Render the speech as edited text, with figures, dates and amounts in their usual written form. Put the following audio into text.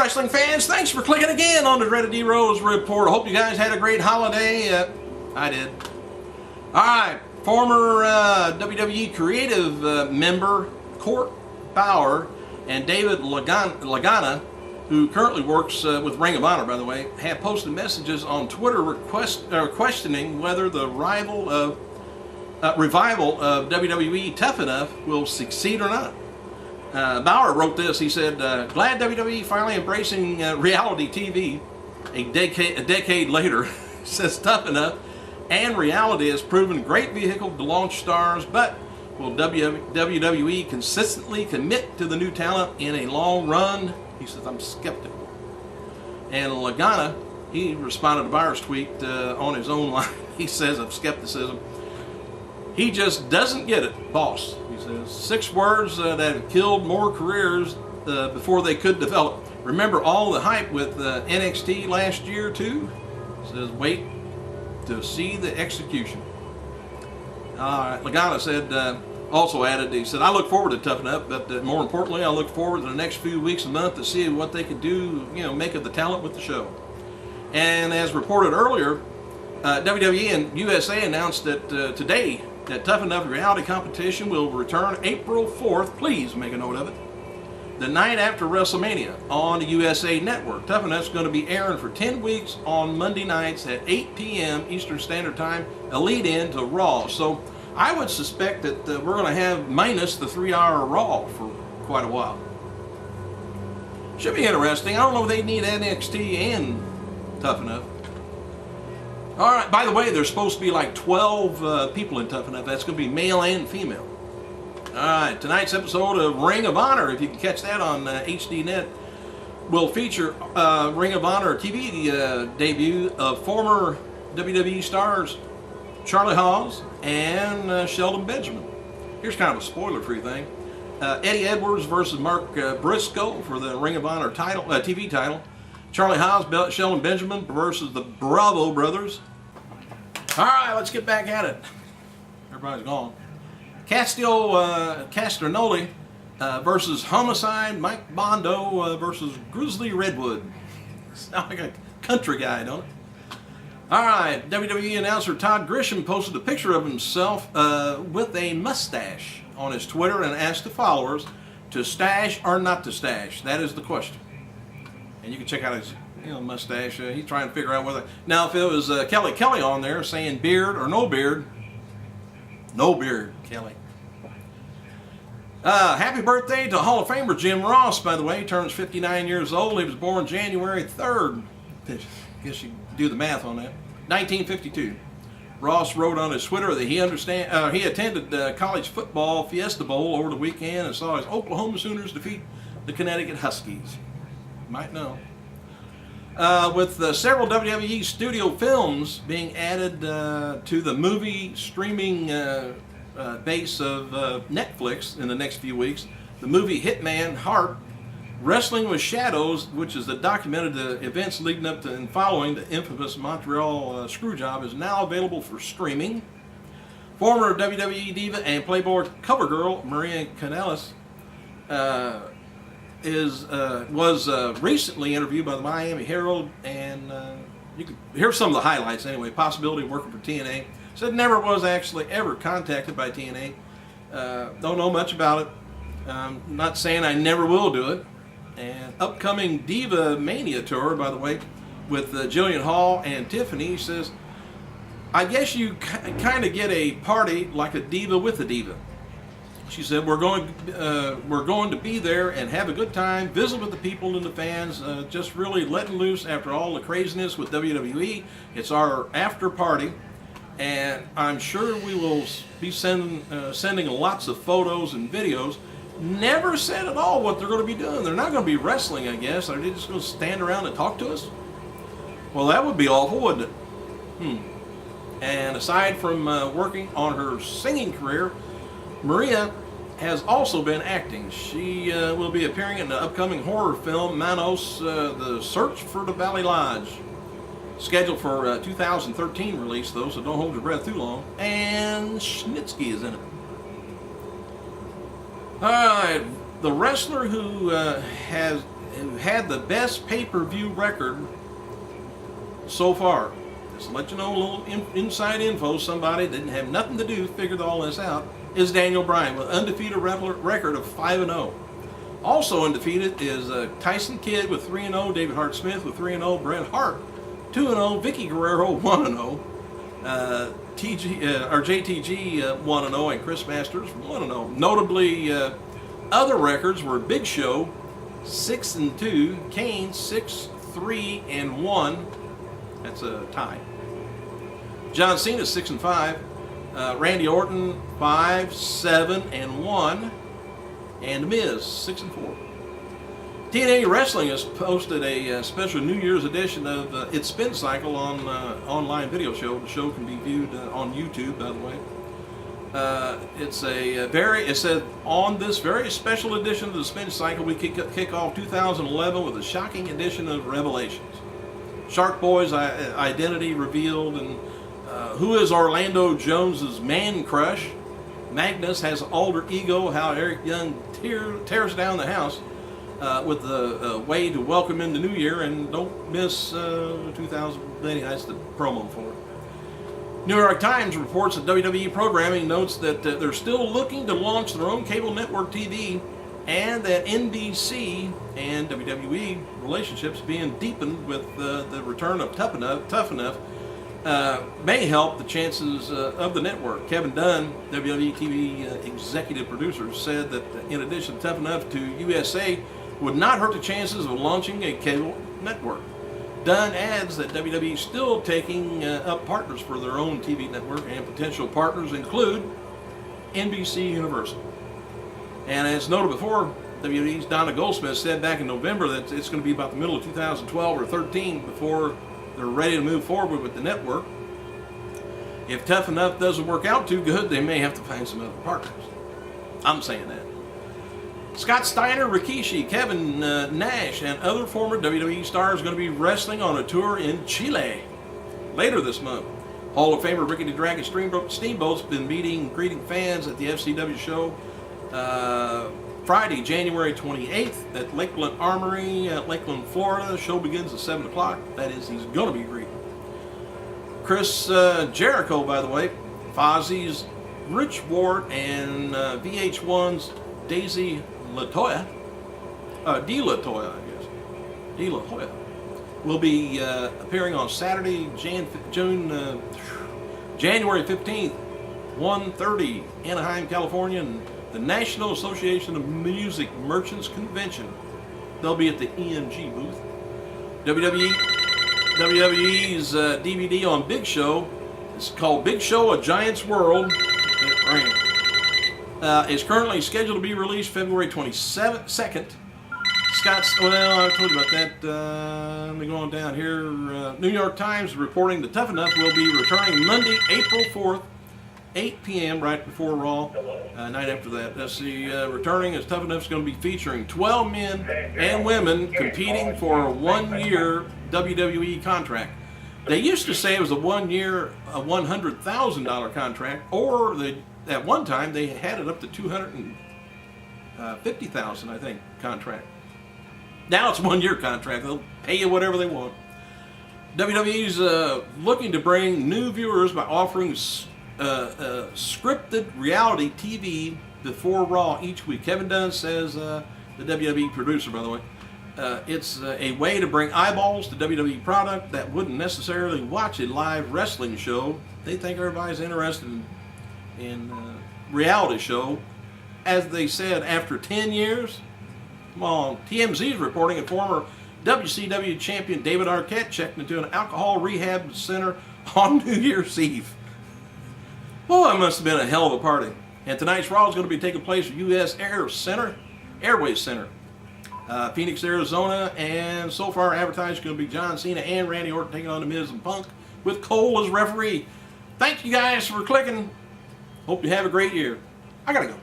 wrestling fans, thanks for clicking again on the Dreaded D Rose Report. I hope you guys had a great holiday. I did. Alright, former WWE creative member Court Bauer and David Lagana, who currently works with Ring of Honor, by the way, have posted messages on Twitter questioning whether the revival of WWE Tough Enough will succeed or not. Bauer wrote this. He said, glad WWE finally embracing reality TV a decade later. Says Tough Enough and reality has proven a great vehicle to launch stars, but will WWE consistently commit to the new talent in a long run? He says, I'm skeptical. And Lagana, he responded to Bauer's tweet on his own line. He says of skepticism, he just doesn't get it, boss. He says, 6 words that have killed more careers before they could develop. Remember all the hype with NXT last year too? He says, wait to see the execution. Lagana said, also added, he said, I look forward to Tough Enough, but more importantly, I look forward to the next few weeks and months to see what they could do, make of the talent with the show. And as reported earlier, WWE and USA announced that today that Tough Enough reality competition will return April 4th. Please make a note of it. The night after WrestleMania on the USA Network. Tough Enough's going to be airing for 10 weeks on Monday nights at 8 p.m. Eastern Standard Time, a lead-in to Raw. So I would suspect that we're going to have minus the 3-hour Raw for quite a while. Should be interesting. I don't know if they need NXT and Tough Enough. All right, by the way, there's supposed to be like 12 people in Tough Enough. That's going to be male and female. All right, tonight's episode of Ring of Honor, if you can catch that on HDNet, will feature Ring of Honor TV debut of former WWE stars Charlie Haas and Shelton Benjamin. Here's kind of a spoiler-free thing. Eddie Edwards versus Mark Briscoe for the Ring of Honor title, TV title. Charlie Haas, Shelton Benjamin versus the Bravo Brothers. All right, let's get back at it. Everybody's gone. Castronoli versus Homicide. Mike Bondo versus Grizzly Redwood. Sound like a country guy, don't it? All right, WWE announcer Todd Grisham posted a picture of himself with a mustache on his Twitter and asked the followers to stash or not to stash. That is the question. And you can check out his mustache. He's trying to figure out whether... Now, if it was Kelly on there saying beard or no beard, no beard, Kelly. Happy birthday to Hall of Famer Jim Ross, by the way. He turns 59 years old. He was born January 3rd. I guess you can do the math on that. 1952. Ross wrote on his Twitter that he attended college football Fiesta Bowl over the weekend and saw his Oklahoma Sooners defeat the Connecticut Huskies. Might know. With several WWE studio films being added to the movie streaming base of Netflix in the next few weeks, the movie Hitman Heart, Wrestling with Shadows, which is the documented events leading up to and following the infamous Montreal Screwjob, is now available for streaming. Former WWE diva and Playboy cover girl Maria Kanellis was recently interviewed by the Miami Herald, and you can hear some of the highlights anyway. Possibility of working for TNA. Said never was actually ever contacted by TNA. Don't know much about it. Not saying I never will do it. And upcoming Divamania tour, by the way, with Jillian Hall and Tiffany, says, I guess you kind of get a party like a diva with a diva. She said, we're going to be there and have a good time, visit with the people and the fans, just really letting loose after all the craziness with WWE. It's our after party, and I'm sure we will be sending lots of photos and videos. Never said at all what they're going to be doing. They're not going to be wrestling, I guess. Are they just going to stand around and talk to us? Well, that would be awful, wouldn't it? And aside from working on her singing career, Maria has also been acting. She will be appearing in the upcoming horror film Manos, The Search for the Valley Lodge. Scheduled for 2013 release, though, so don't hold your breath too long. And Schnitzky is in it. All right, the wrestler who had the best pay-per-view record so far, just to let you know a little inside info, somebody didn't have nothing to do, figured all this out, is Daniel Bryan with an undefeated record of 5-0. Also undefeated is Tyson Kidd with 3-0, David Hart Smith with 3-0, Bret Hart 2-0, Vicky Guerrero 1-0, JTG 1-0, and Chris Masters 1-0. Notably, other records were Big Show 6-2, Kane 6-3-1. That's a tie. John Cena 6-5, Randy Orton 5-7-1, and Miz 6-4. TNA Wrestling has posted a special New Year's edition of its Spincycle on online video show. The show can be viewed on YouTube, by the way. It said on this very special edition of the Spincycle, we kick off 2011 with a shocking edition of Revelations. Shark Boy's identity revealed, and who is Orlando Jones's man crush? Magnus has an alter ego. How Eric Young tears down the house with the way to welcome in the new year, and don't miss 2000. That's the promo for it. New York Times reports that WWE Programming notes that they're still looking to launch their own cable network TV, and that NBC and WWE relationships being deepened with the return of Tough Enough may help the chances of the network. Kevin Dunn, WWE TV executive producer, said that in addition to Tough Enough to USA would not hurt the chances of launching a cable network. Dunn adds that WWE is still taking up partners for their own TV network, and potential partners include NBC Universal. And as noted before, WWE's Donna Goldsmith said back in November that it's going to be about the middle of 2012 or 13 before they're ready to move forward with the network. If Tough Enough doesn't work out too good, they may have to find some other partners. I'm saying that. Scott Steiner, Rikishi, Kevin Nash, and other former WWE stars are going to be wrestling on a tour in Chile later this month. Hall of Famer Ricky the Dragon Steamboat's been greeting fans at the FCW show Friday, January 28th at Lakeland Armory, Lakeland, Florida. The show begins at 7 o'clock. That is, he's going to be greeting. Chris Jericho, by the way, Fozzie's Rich Ward, and VH1's Daisy LaToya, De La Hoya, will be appearing on Saturday, January 15th, 1:30, Anaheim, California, and the National Association of Music Merchants Convention. They'll be at the EMG booth. WWE's DVD on Big Show, it's called Big Show, A Giant's World. Is currently scheduled to be released February 22nd. I told you about that. Let me go on down here. New York Times reporting that Tough Enough will be returning Monday, April 4th, 8 p.m. right before Raw. Night after that. That's the returning as Tough Enough is going to be featuring 12 men and women competing for a one-year WWE contract. They used to say it was a 1 year, a $100,000 contract, or at one time they had it up to $250,000, I think, contract. Now it's a 1 year contract. They'll pay you whatever they want. WWE's looking to bring new viewers by offering scripted reality TV before Raw each week. Kevin Dunn says, the WWE producer, by the way, it's a way to bring eyeballs to WWE product that wouldn't necessarily watch a live wrestling show. They think everybody's interested in reality show. As they said, after 10 years, come on, TMZ is reporting a former WCW champion David Arquette checked into an alcohol rehab center on New Year's Eve. Well, that must have been a hell of a party. And tonight's Raw is going to be taking place at U.S. Airways Center, Phoenix, Arizona, and so far advertised is going to be John Cena and Randy Orton taking on The Miz and Punk with Cole as referee. Thank you guys for clicking. Hope you have a great year. I gotta go.